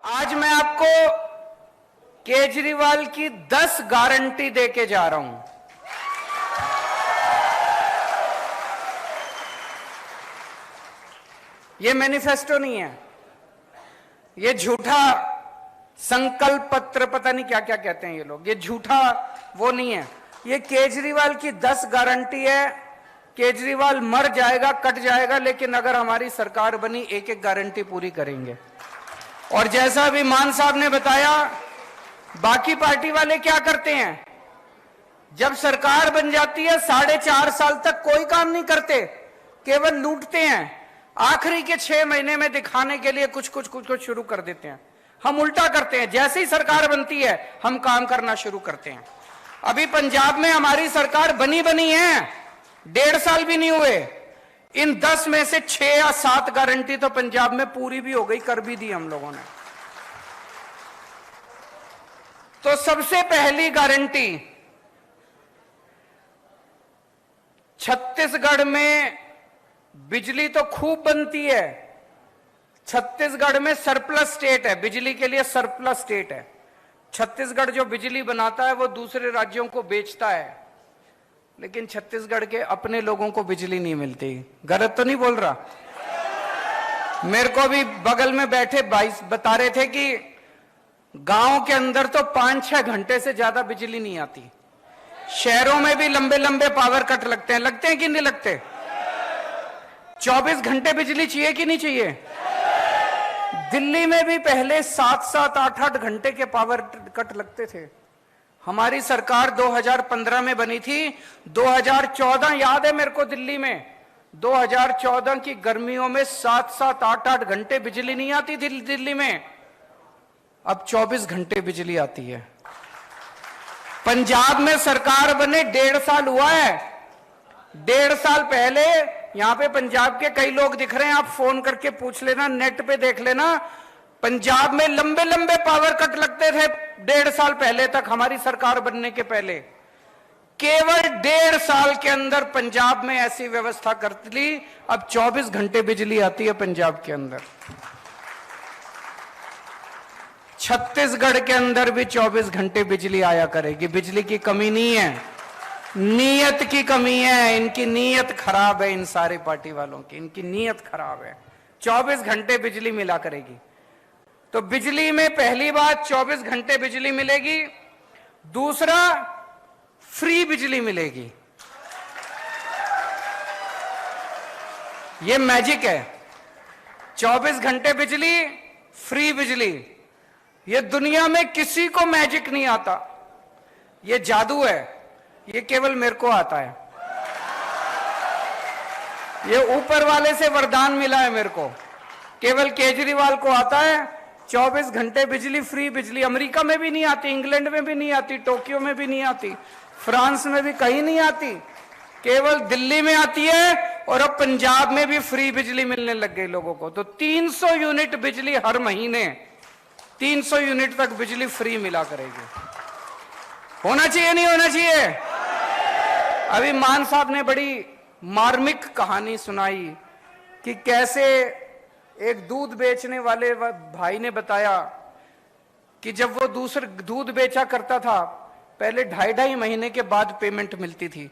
आज मैं आपको केजरीवाल की 10 गारंटी देके जा रहा हूं। ये मैनिफेस्टो नहीं है, ये झूठा संकल्प पत्र, पता नहीं क्या क्या कहते हैं ये लोग, ये झूठा वो नहीं है। ये केजरीवाल की 10 गारंटी है। केजरीवाल मर जाएगा, कट जाएगा, लेकिन अगर हमारी सरकार बनी एक एक गारंटी पूरी करेंगे। और जैसा अभी मान साहब ने बताया, बाकी पार्टी वाले क्या करते हैं, जब सरकार बन जाती है 4.5 साल तक कोई काम नहीं करते, केवल लूटते हैं। आखिरी के 6 महीने में दिखाने के लिए कुछ कुछ शुरू कर देते हैं। हम उल्टा करते हैं, जैसे ही सरकार बनती है हम काम करना शुरू करते हैं। अभी पंजाब में हमारी सरकार बनी है, 1.5 साल भी नहीं हुए। इन 10 में से 6 या 7 गारंटी तो पंजाब में पूरी भी हो गई, कर भी दी हम लोगों ने। तो सबसे पहली गारंटी, छत्तीसगढ़ में बिजली तो खूब बनती है। छत्तीसगढ़ में सरप्लस स्टेट है, बिजली के लिए सरप्लस स्टेट है। छत्तीसगढ़ जो बिजली बनाता है वो दूसरे राज्यों को बेचता है, लेकिन छत्तीसगढ़ के अपने लोगों को बिजली नहीं मिलती। गलत तो नहीं बोल रहा? मेरे को भी बगल में बैठे भाई बता रहे थे कि गांव के अंदर तो 5-6 घंटे से ज्यादा बिजली नहीं आती। शहरों में भी लंबे लंबे पावर कट लगते हैं कि नहीं लगते? 24 घंटे बिजली चाहिए कि नहीं चाहिए? दिल्ली में भी पहले 7-7, 8-8 घंटे के पावर कट लगते थे। हमारी सरकार 2015 में बनी थी। 2014 याद है मेरे को, दिल्ली में 2014 की गर्मियों में 7-7, 8-8 घंटे बिजली नहीं आती थी दिल्ली में। अब 24 घंटे बिजली आती है। पंजाब में सरकार बने 1.5 साल हुआ है। 1.5 साल पहले यहां पे पंजाब के कई लोग दिख रहे हैं, आप फोन करके पूछ लेना, नेट पे देख लेना। पंजाब में लंबे लंबे पावर कट लगते थे 1.5 साल पहले तक, हमारी सरकार बनने के पहले। केवल 1.5 साल के अंदर पंजाब में ऐसी व्यवस्था कर ली, अब 24 घंटे बिजली आती है पंजाब के अंदर। छत्तीसगढ़ के अंदर भी 24 घंटे बिजली आया करेगी। बिजली की कमी नहीं है, नीयत की कमी है। इनकी नीयत खराब है, इन सारे पार्टी वालों की, इनकी नीयत खराब है। 24 घंटे बिजली मिला करेगी। तो बिजली में पहली बात 24 घंटे बिजली मिलेगी। दूसरा, फ्री बिजली मिलेगी। ये मैजिक है, 24 घंटे बिजली, फ्री बिजली। ये दुनिया में किसी को मैजिक नहीं आता, ये जादू है, ये केवल मेरे को आता है। ये ऊपर वाले से वरदान मिला है मेरे को, केवल केजरीवाल को आता है। 24 घंटे बिजली, फ्री बिजली। अमेरिका में भी नहीं आती, इंग्लैंड में भी नहीं आती, टोक्यो में भी नहीं आती, फ्रांस में भी कहीं नहीं आती, केवल दिल्ली में आती है। और अब पंजाब में भी फ्री बिजली मिलने लग गई लोगों को। तो 300 यूनिट बिजली हर महीने, 300 यूनिट तक बिजली फ्री मिला करेगी। होना चाहिए नहीं होना चाहिए? अभी मान साहब ने बड़ी मार्मिक कहानी सुनाई कि कैसे एक दूध बेचने वाले भाई ने बताया कि जब वो दूसरे दूध बेचा करता था, पहले 2.5 महीने के बाद पेमेंट मिलती थी,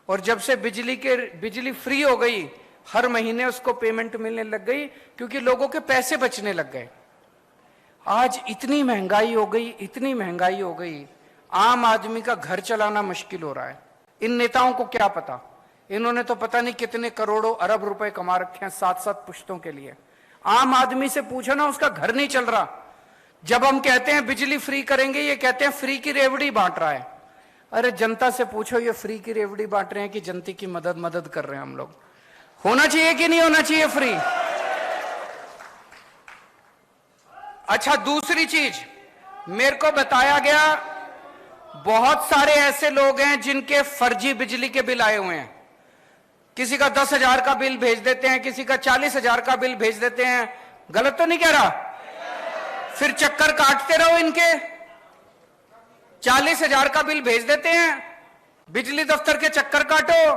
और जब से बिजली फ्री हो गई, हर महीने उसको पेमेंट मिलने लग गई, क्योंकि लोगों के पैसे बचने लग गए। आज इतनी महंगाई हो गई, इतनी महंगाई हो गई, आम आदमी का घर चलाना मुश्किल हो रहा है। इन नेताओं को क्या पता, इन्होंने तो पता नहीं कितने करोड़ों अरब रुपए कमा रखे हैं 7-7 पुश्तों के लिए। आम आदमी से पूछो ना, उसका घर नहीं चल रहा। जब हम कहते हैं बिजली फ्री करेंगे, ये कहते हैं फ्री की रेवड़ी बांट रहा है। अरे जनता से पूछो, ये फ्री की रेवड़ी बांट रहे हैं कि जनता की मदद कर रहे हैं हम लोग? होना चाहिए कि नहीं होना चाहिए फ्री? अच्छा, दूसरी चीज मेरे को बताया गया, बहुत सारे ऐसे लोग हैं जिनके फर्जी बिजली के बिल आए हुए हैं। किसी का 10,000 का बिल भेज देते हैं, किसी का 40,000 का बिल भेज देते हैं। गलत तो नहीं कह रहा? फिर चक्कर काटते रहो इनके। 40,000 का बिल भेज देते हैं, बिजली दफ्तर के चक्कर काटो।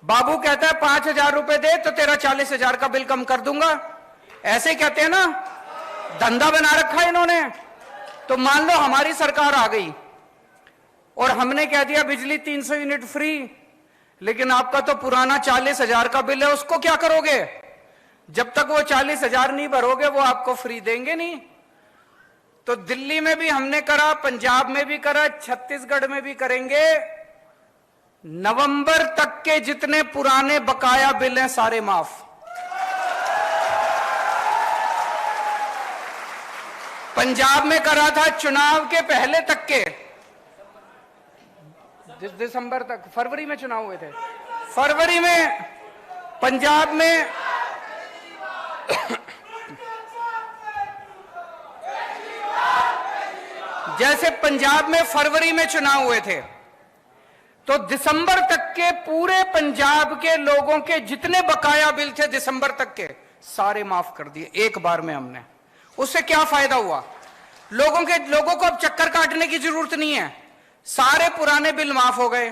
बाबू कहता है 5,000 रुपए दे तो तेरा 40,000 का बिल कम कर दूंगा, ऐसे ही कहते हैं ना। धंधा बना रखा है इन्होंने। तो मान लो हमारी सरकार आ गई और हमने कह दिया बिजली 300 यूनिट फ्री, लेकिन आपका तो पुराना 40,000 का बिल है, उसको क्या करोगे? जब तक वो 40,000 नहीं भरोगे वो आपको फ्री देंगे नहीं। तो दिल्ली में भी हमने करा, पंजाब में भी करा, छत्तीसगढ़ में भी करेंगे। नवंबर तक के जितने पुराने बकाया बिल हैं सारे माफ। पंजाब में करा था चुनाव के पहले तक के, दिसंबर तक, फरवरी में चुनाव हुए थे, फरवरी में पंजाब में जैसे पंजाब में फरवरी में चुनाव हुए थे, तो दिसंबर तक के पूरे पंजाब के लोगों के जितने बकाया बिल थे दिसंबर तक के सारे माफ कर दिए एक बार में हमने। उससे क्या फायदा हुआ? लोगों को अब चक्कर काटने की जरूरत नहीं है, सारे पुराने बिल माफ हो गए।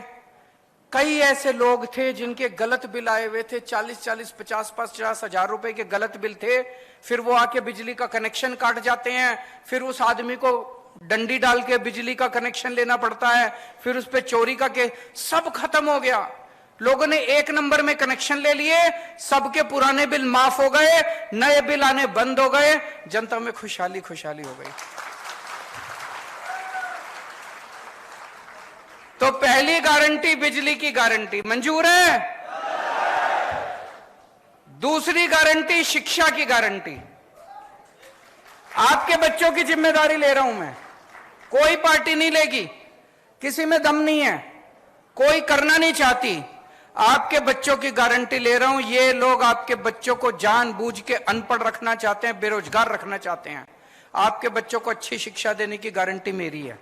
कई ऐसे लोग थे जिनके गलत बिल आए हुए थे, 40-40, 50-50 हजार रुपए के गलत बिल थे, फिर वो आके बिजली का कनेक्शन काट जाते हैं, फिर उस आदमी को डंडी डाल के बिजली का कनेक्शन लेना पड़ता है, फिर उस पे चोरी का के सब खत्म हो गया। लोगों ने एक नंबर में कनेक्शन ले लिए, सबके पुराने बिल माफ हो गए, नए बिल आने बंद हो गए, जनता में खुशहाली खुशहाली हो गई। तो पहली गारंटी बिजली की गारंटी मंजूर है। दूसरी गारंटी शिक्षा की गारंटी। आपके बच्चों की जिम्मेदारी ले रहा हूं मैं, कोई पार्टी नहीं लेगी, किसी में दम नहीं है, कोई करना नहीं चाहती। आपके बच्चों की गारंटी ले रहा हूं। ये लोग आपके बच्चों को जानबूझ के अनपढ़ रखना चाहते हैं, बेरोजगार रखना चाहते हैं। आपके बच्चों को अच्छी शिक्षा देने की गारंटी मेरी है।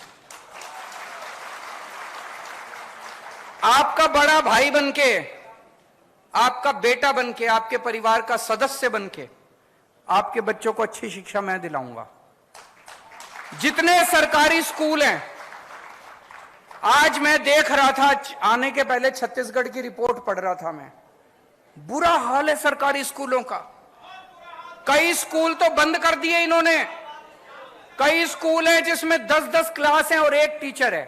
आपका बड़ा भाई बनके, आपका बेटा बनके, आपके परिवार का सदस्य बनके आपके बच्चों को अच्छी शिक्षा मैं दिलाऊंगा। जितने सरकारी स्कूल हैं, आज मैं देख रहा था, आने के पहले छत्तीसगढ़ की रिपोर्ट पढ़ रहा था मैं, बुरा हाल है सरकारी स्कूलों का। कई स्कूल तो बंद कर दिए इन्होंने। कई स्कूल हैं जिसमें 10-10 क्लास हैं और एक टीचर है।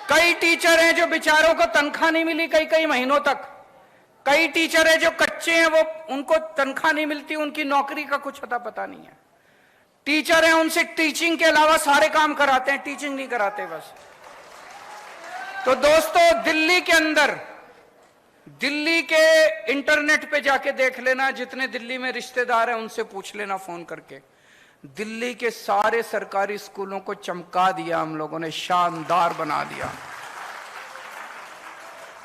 कई टीचर हैं जो बेचारों को तनख्वाह नहीं मिली कई महीनों तक। कई टीचर हैं जो कच्चे हैं, वो उनको तनख्वाह नहीं मिलती, उनकी नौकरी का कुछ अता पता नहीं है। टीचर हैं, उनसे टीचिंग के अलावा सारे काम कराते हैं, टीचिंग नहीं कराते बस। तो दोस्तों, दिल्ली के अंदर, दिल्ली के इंटरनेट पे जाके देख लेना, जितने दिल्ली में रिश्तेदार हैं उनसे पूछ लेना फोन करके, दिल्ली के सारे सरकारी स्कूलों को चमका दिया हम लोगों ने, शानदार बना दिया।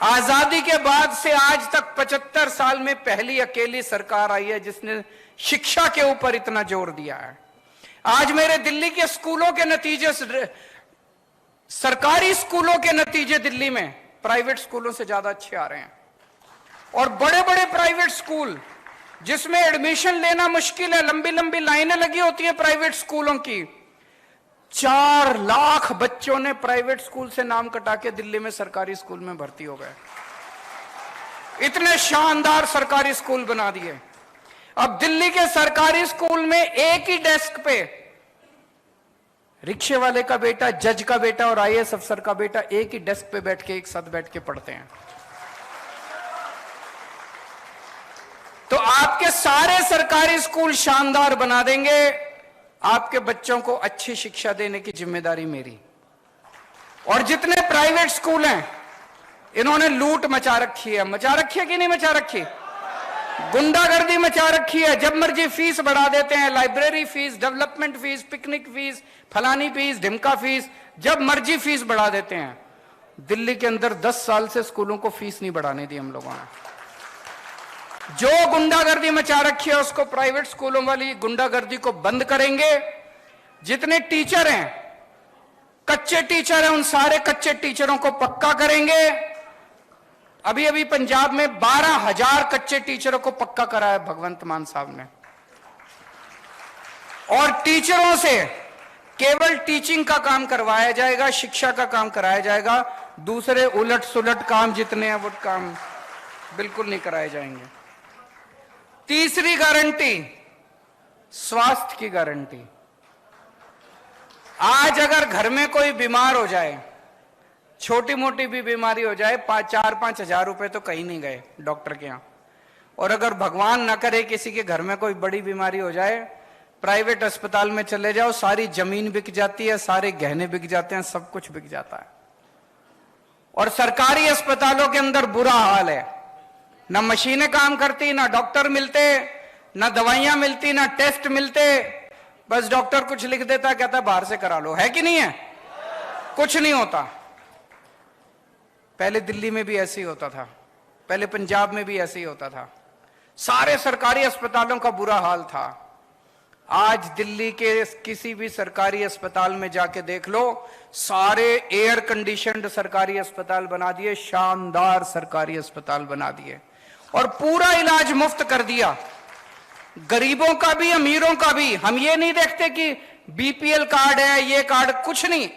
आजादी के बाद से आज तक 75 साल में पहली अकेली सरकार आई है जिसने शिक्षा के ऊपर इतना जोर दिया है। आज मेरे दिल्ली के स्कूलों के नतीजे, सरकारी स्कूलों के नतीजे दिल्ली में प्राइवेट स्कूलों से ज्यादा अच्छे आ रहे हैं। और बड़े बड़े प्राइवेट स्कूल जिसमें एडमिशन लेना मुश्किल है, लंबी लंबी लाइनें लगी होती हैं प्राइवेट स्कूलों की, 4 लाख बच्चों ने प्राइवेट स्कूल से नाम कटा के दिल्ली में सरकारी स्कूल में भर्ती हो गए। इतने शानदार सरकारी स्कूल बना दिए। अब दिल्ली के सरकारी स्कूल में एक ही डेस्क पे रिक्शे वाले का बेटा, जज का बेटा और आईएएस अफसर का बेटा एक ही डेस्क पे बैठ के, एक साथ बैठ के पढ़ते हैं। तो आपके सारे सरकारी स्कूल शानदार बना देंगे। आपके बच्चों को अच्छी शिक्षा देने की जिम्मेदारी मेरी। और जितने प्राइवेट स्कूल हैं, इन्होंने लूट मचा रखी है। मचा रखी है कि नहीं मचा रखी? गुंडागर्दी मचा रखी है। जब मर्जी फीस बढ़ा देते हैं, library fees, development fees, picnic fees, फलानी फीस, ढिमका फीस, जब मर्जी फीस बढ़ा देते हैं। दिल्ली के अंदर 10 साल से स्कूलों को फीस नहीं बढ़ाने दी हम लोगों ने। जो गुंडागर्दी मचा रखी है उसको प्राइवेट स्कूलों वाली गुंडागर्दी को बंद करेंगे। जितने टीचर हैं, कच्चे टीचर हैं, उन सारे कच्चे टीचरों को पक्का करेंगे। अभी अभी पंजाब में 12,000 कच्चे टीचरों को पक्का कराया भगवंत मान साहब ने। और टीचरों से केवल टीचिंग का काम करवाया जाएगा, शिक्षा का काम कराया जाएगा। दूसरे उलट सुलट काम जितने हैं वो काम बिल्कुल नहीं कराए जाएंगे। तीसरी गारंटी स्वास्थ्य की गारंटी। आज अगर घर में कोई बीमार हो जाए, छोटी मोटी भी बीमारी हो जाए, 4-5 हजार रुपए तो कहीं नहीं गए डॉक्टर के यहां। और अगर भगवान न करे किसी के घर में कोई बड़ी बीमारी हो जाए, प्राइवेट अस्पताल में चले जाओ, सारी जमीन बिक जाती है, सारे गहने बिक जाते हैं, सब कुछ बिक जाता है। और सरकारी अस्पतालों के अंदर बुरा हाल है, ना मशीनें काम करती, ना डॉक्टर मिलते, ना दवाइयां मिलती, ना टेस्ट मिलते। बस डॉक्टर कुछ लिख देता, कहता बाहर से करा लो। है कि नहीं है? कुछ नहीं होता। पहले दिल्ली में भी ऐसे ही होता था, पहले पंजाब में भी ऐसे ही होता था, सारे सरकारी अस्पतालों का बुरा हाल था। आज दिल्ली के किसी भी सरकारी अस्पताल में जाके देख लो, सारे एयर कंडीशनड सरकारी अस्पताल बना दिए, शानदार सरकारी अस्पताल बना दिए, और पूरा इलाज मुफ्त कर दिया, गरीबों का भी अमीरों का भी। हम ये नहीं देखते कि बीपीएल कार्ड है, ये कार्ड, कुछ नहीं।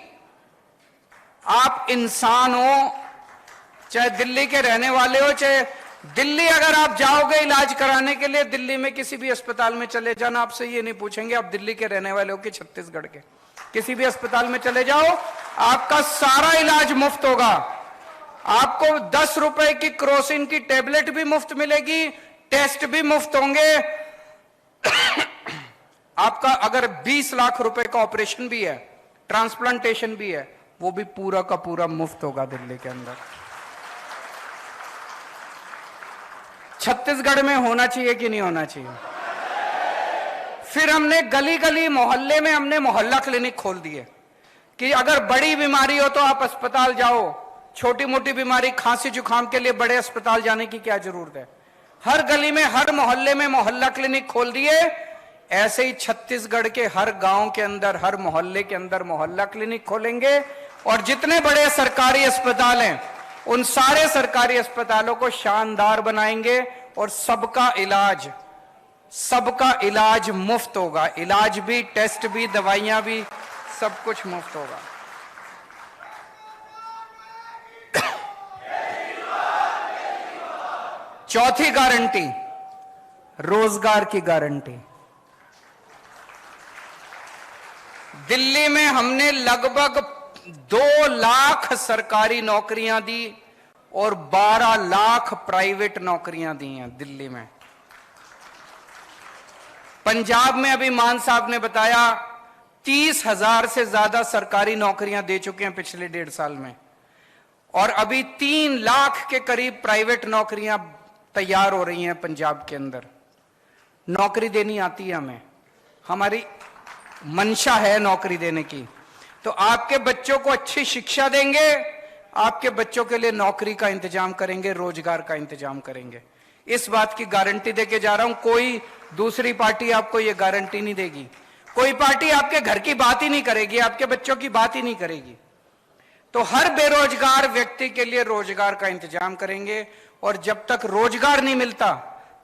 आप इंसान हो, चाहे दिल्ली के रहने वाले हो, चाहे दिल्ली अगर आप जाओगे इलाज कराने के लिए, दिल्ली में किसी भी अस्पताल में चले जाना, आपसे ये नहीं पूछेंगे आप दिल्ली के रहने वाले हो कि छत्तीसगढ़ के। किसी भी अस्पताल में चले जाओ, आपका सारा इलाज मुफ्त होगा। आपको 10 रुपए की क्रोसिन की टेबलेट भी मुफ्त मिलेगी, टेस्ट भी मुफ्त होंगे। आपका अगर 20 लाख रुपए का ऑपरेशन भी है, ट्रांसप्लांटेशन भी है, वो भी पूरा का पूरा मुफ्त होगा दिल्ली के अंदर। छत्तीसगढ़ में होना चाहिए कि नहीं होना चाहिए? फिर हमने गली गली मोहल्ले में हमने मोहल्ला क्लिनिक खोल दिए कि अगर बड़ी बीमारी हो तो आप अस्पताल जाओ, छोटी मोटी बीमारी खांसी जुकाम के लिए बड़े अस्पताल जाने की क्या जरूरत है। हर गली में, हर मोहल्ले में मोहल्ला क्लिनिक खोल दिए। ऐसे ही छत्तीसगढ़ के हर गांव के अंदर, हर मोहल्ले के अंदर मोहल्ला क्लिनिक खोलेंगे, और जितने बड़े सरकारी अस्पताल हैं उन सारे सरकारी अस्पतालों को शानदार बनाएंगे, और सबका इलाज मुफ्त होगा। इलाज भी, टेस्ट भी, दवाइयां भी, सब कुछ मुफ्त होगा। चौथी गारंटी, रोजगार की गारंटी। दिल्ली में हमने लगभग 2 लाख सरकारी नौकरियां दी और 12 लाख प्राइवेट नौकरियां दी हैं दिल्ली में। पंजाब में अभी मान साहब ने बताया 30,000 से ज्यादा सरकारी नौकरियां दे चुके हैं पिछले 1.5 साल में, और अभी 3 लाख के करीब प्राइवेट नौकरियां तैयार हो रही हैं पंजाब के अंदर। नौकरी देनी आती है हमें, हमारी मंशा है नौकरी देने की। तो आपके बच्चों को अच्छी शिक्षा देंगे, आपके बच्चों के लिए नौकरी का इंतजाम करेंगे, रोजगार का इंतजाम करेंगे। इस बात की गारंटी देके जा रहा हूं। कोई दूसरी पार्टी आपको यह गारंटी नहीं देगी। कोई पार्टी आपके घर की बात ही नहीं करेगी, आपके बच्चों की बात ही नहीं करेगी। तो हर बेरोजगार व्यक्ति के लिए रोजगार का इंतजाम करेंगे, और जब तक रोजगार नहीं मिलता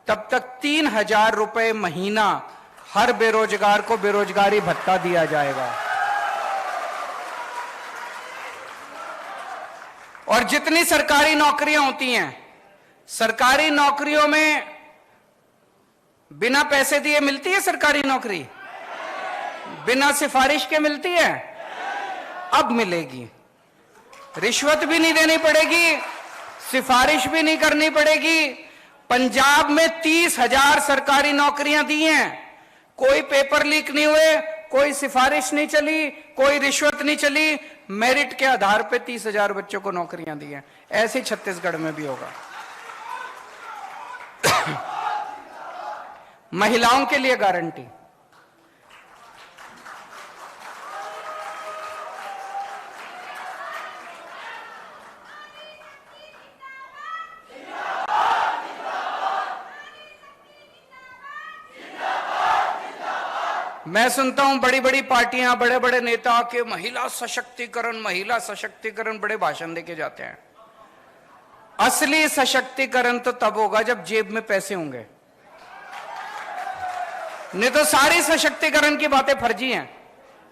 तब तक 3,000 रुपए महीना हर बेरोजगार को बेरोजगारी भत्ता दिया जाएगा। और जितनी सरकारी नौकरियां होती हैं, सरकारी नौकरियों में बिना पैसे दिए मिलती है सरकारी नौकरी? बिना सिफारिश के मिलती है? अब मिलेगी। रिश्वत भी नहीं देनी पड़ेगी, सिफारिश भी नहीं करनी पड़ेगी। पंजाब में 30,000 सरकारी नौकरियां दी हैं, कोई पेपर लीक नहीं हुए, कोई सिफारिश नहीं चली, कोई रिश्वत नहीं चली, मेरिट के आधार पे 30,000 बच्चों को नौकरियां दी हैं। ऐसे छत्तीसगढ़ में भी होगा। महिलाओं के लिए गारंटी, मैं सुनता हूं बड़ी बड़ी पार्टियां, बड़े बड़े नेता के महिला सशक्तिकरण बड़े भाषण देके जाते हैं। असली सशक्तिकरण तो तब होगा जब जेब में पैसे होंगे, नहीं तो सारी सशक्तिकरण की बातें फर्जी हैं।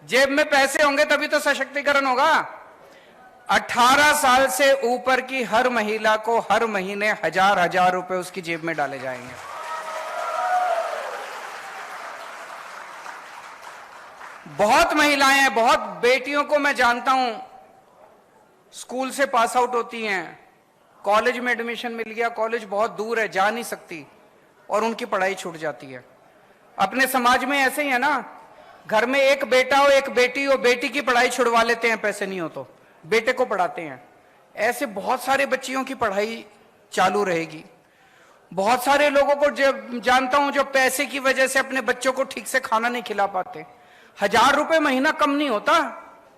जेब में पैसे होंगे तभी तो सशक्तिकरण होगा। 18 साल से ऊपर की हर महिला को हर महीने 1,000 रुपए उसकी जेब में डाले जाएंगे। बहुत महिलाएं हैं, बहुत बेटियों को मैं जानता हूं, स्कूल से पास आउट होती हैं, कॉलेज में एडमिशन मिल गया, कॉलेज बहुत दूर है, जा नहीं सकती और उनकी पढ़ाई छूट जाती है। अपने समाज में ऐसे ही है ना, घर में एक बेटा हो एक बेटी हो, बेटी की पढ़ाई छुड़वा लेते हैं, पैसे नहीं हो तो बेटे को पढ़ाते हैं। ऐसे बहुत सारे बच्चियों की पढ़ाई चालू रहेगी। बहुत सारे लोगों को जो जानता हूं जो पैसे की वजह से अपने बच्चों को ठीक से खाना नहीं खिला पाते। 1000 रुपए महीना कम नहीं होता,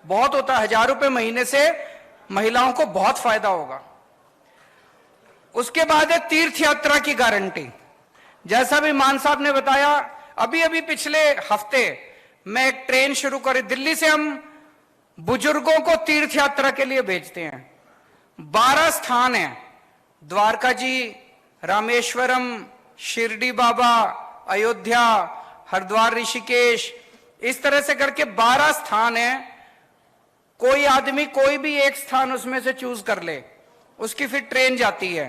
बहुत होता है। 1000 रुपए महीने से महिलाओं को बहुत फायदा होगा। उसके बाद है तीर्थ यात्रा की गारंटी। जैसा भी मान साहब ने बताया, अभी अभी पिछले हफ्ते मैं एक ट्रेन शुरू करी, दिल्ली से हम बुजुर्गों को तीर्थ यात्रा के लिए भेजते हैं। 12 स्थान हैं, द्वारका जी, रामेश्वरम, शिरडी बाबा, अयोध्या, हरिद्वार, ऋषिकेश, इस तरह से करके 12 स्थान हैं। कोई आदमी कोई भी एक स्थान उसमें से चूज कर ले, उसकी फिर ट्रेन जाती है।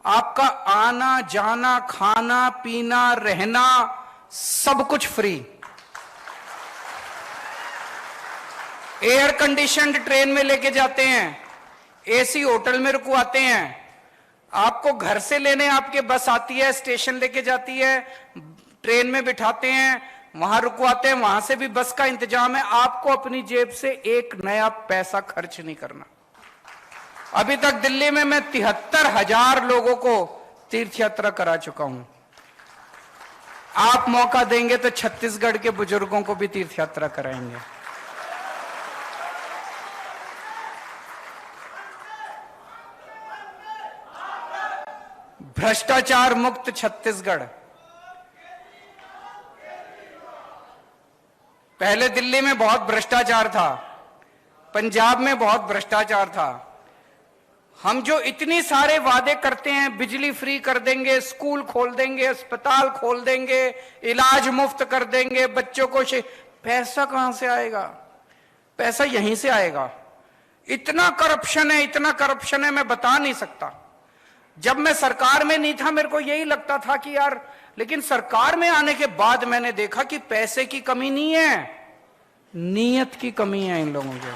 आपका आना जाना, खाना पीना, रहना, सब कुछ फ्री। एयर कंडीशनड ट्रेन में लेके जाते हैं, एसी होटल में रुकवाते हैं, आपको घर से लेने आपके बस आती है, स्टेशन लेके जाती है, ट्रेन में बिठाते हैं, वहां रुकवाते हैं, वहां से भी बस का इंतजाम है। आपको अपनी जेब से एक नया पैसा खर्च नहीं करना। अभी तक दिल्ली में मैं 73,000 लोगों को तीर्थ यात्रा करा चुका हूं। आप मौका देंगे तो छत्तीसगढ़ के बुजुर्गों को भी तीर्थ यात्रा कराएंगे। भ्रष्टाचार मुक्त छत्तीसगढ़। पहले दिल्ली में बहुत भ्रष्टाचार था, पंजाब में बहुत भ्रष्टाचार था। हम जो इतनी सारे वादे करते हैं, बिजली फ्री कर देंगे, स्कूल खोल देंगे, अस्पताल खोल देंगे, इलाज मुफ्त कर देंगे, बच्चों को पैसा कहां से आएगा? पैसा यहीं से आएगा। इतना करप्शन है, इतना करप्शन है, मैं बता नहीं सकता। जब मैं सरकार में नहीं था, मेरे को यही लगता था कि यार, लेकिन सरकार में आने के बाद मैंने देखा कि पैसे की कमी नहीं है, नीयत की कमी है इन लोगों के।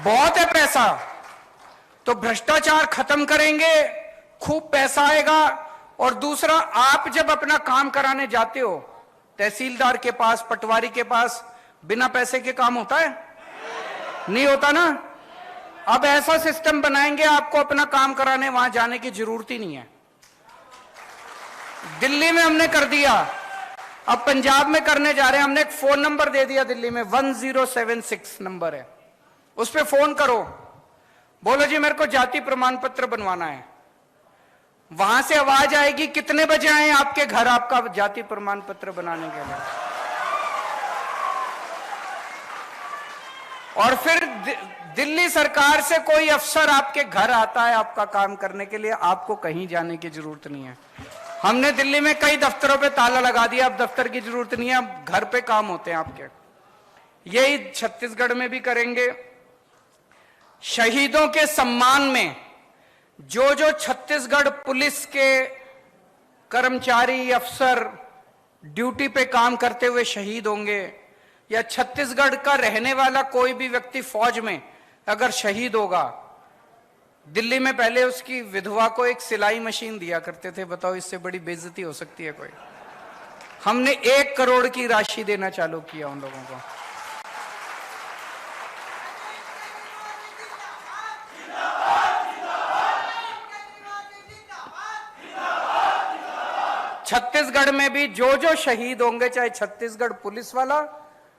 बहुत है पैसा, तो भ्रष्टाचार खत्म करेंगे, खूब पैसा आएगा। और दूसरा, आप जब अपना काम कराने जाते हो तहसीलदार के पास, पटवारी के पास, बिना पैसे के काम होता है? नहीं होता ना। अब ऐसा सिस्टम बनाएंगे, आपको अपना काम कराने वहां जाने की जरूरत ही नहीं है। दिल्ली में हमने कर दिया, अब पंजाब में करने जा रहे हैं। हमने एक फोन नंबर दे दिया दिल्ली में, 1076 नंबर है, उस पर फोन करो, बोलो जी मेरे को जाति प्रमाण पत्र बनवाना है। वहां से आवाज आएगी, कितने बजे आए आपके घर आपका जाति प्रमाण पत्र बनाने के लिए। और फिर दिल्ली सरकार से कोई अफसर आपके घर आता है आपका काम करने के लिए, आपको कहीं जाने की जरूरत नहीं है। हमने दिल्ली में कई दफ्तरों पे ताला लगा दिया, अब दफ्तर की जरूरत नहीं है, अब घर पे काम होते हैं आपके। यही छत्तीसगढ़ में भी करेंगे। शहीदों के सम्मान में जो जो छत्तीसगढ़ पुलिस के कर्मचारी, अफसर ड्यूटी पे काम करते हुए शहीद होंगे, या छत्तीसगढ़ का रहने वाला कोई भी व्यक्ति फौज में अगर शहीद होगा, दिल्ली में पहले उसकी विधवा को एक सिलाई मशीन दिया करते थे। बताओ, इससे बड़ी बेइज्जती हो सकती है कोई? हमने 1 करोड़ की राशि देना चालू किया उन लोगों को। छत्तीसगढ़ में भी जो जो शहीद होंगे, चाहे छत्तीसगढ़ पुलिस वाला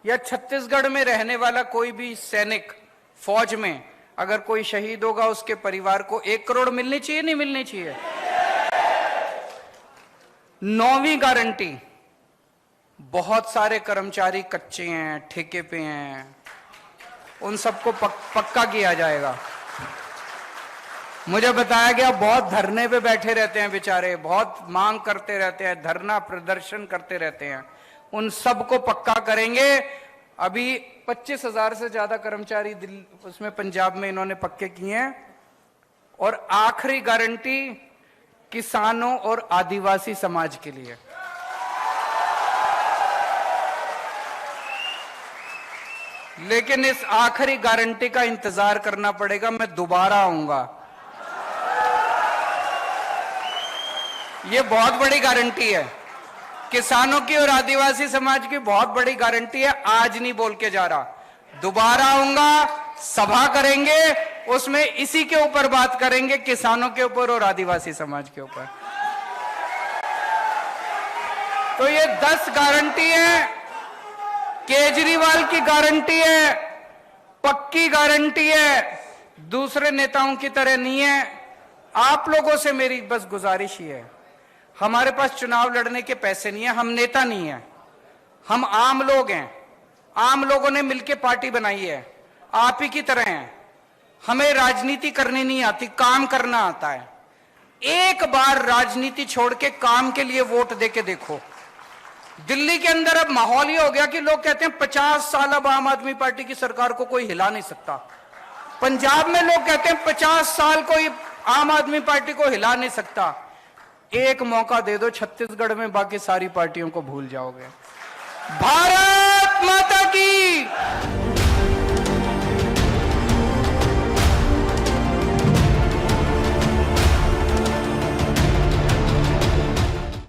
या छत्तीसगढ़ में रहने वाला कोई भी सैनिक, फौज में अगर कोई शहीद होगा, उसके परिवार को 1 करोड़ मिलनी चाहिए, नहीं मिलनी चाहिए? 9वीं गारंटी, बहुत सारे कर्मचारी कच्चे हैं, ठेके पे हैं, उन सबको पक्का किया जाएगा। मुझे बताया गया बहुत धरने पे बैठे रहते हैं बेचारे, बहुत मांग करते रहते हैं, धरना प्रदर्शन करते रहते हैं, उन सबको पक्का करेंगे। अभी 25,000 से ज्यादा कर्मचारी उसमें पंजाब में इन्होंने पक्के किए हैं। और आखिरी गारंटी किसानों और आदिवासी समाज के लिए। लेकिन इस आखिरी गारंटी का इंतजार करना पड़ेगा, मैं दोबारा आऊंगा। ये बहुत बड़ी गारंटी है, किसानों की और आदिवासी समाज की बहुत बड़ी गारंटी है। आज नहीं बोल के जा रहा, दोबारा आऊंगा, सभा करेंगे, उसमें इसी के ऊपर बात करेंगे, किसानों के ऊपर और आदिवासी समाज के ऊपर। तो ये 10 गारंटी है, केजरीवाल की गारंटी है, पक्की गारंटी है, दूसरे नेताओं की तरह नहीं है। आप लोगों से मेरी बस गुजारिश ही है, हमारे पास चुनाव लड़ने के पैसे नहीं है, हम नेता नहीं है, हम आम लोग हैं। आम लोगों ने मिलकर पार्टी बनाई है, आप ही की तरह हैं। हमें राजनीति करनी नहीं आती, काम करना आता है। एक बार राजनीति छोड़ के काम के लिए वोट दे के देखो। दिल्ली के अंदर अब माहौल ये हो गया कि लोग कहते हैं 50 साल अब आम आदमी पार्टी की सरकार को कोई हिला नहीं सकता। पंजाब में लोग कहते हैं 50 साल कोई आम आदमी पार्टी को हिला नहीं सकता। एक मौका दे दो छत्तीसगढ़ में, बाकी सारी पार्टियों को भूल जाओगे। भारत माता की।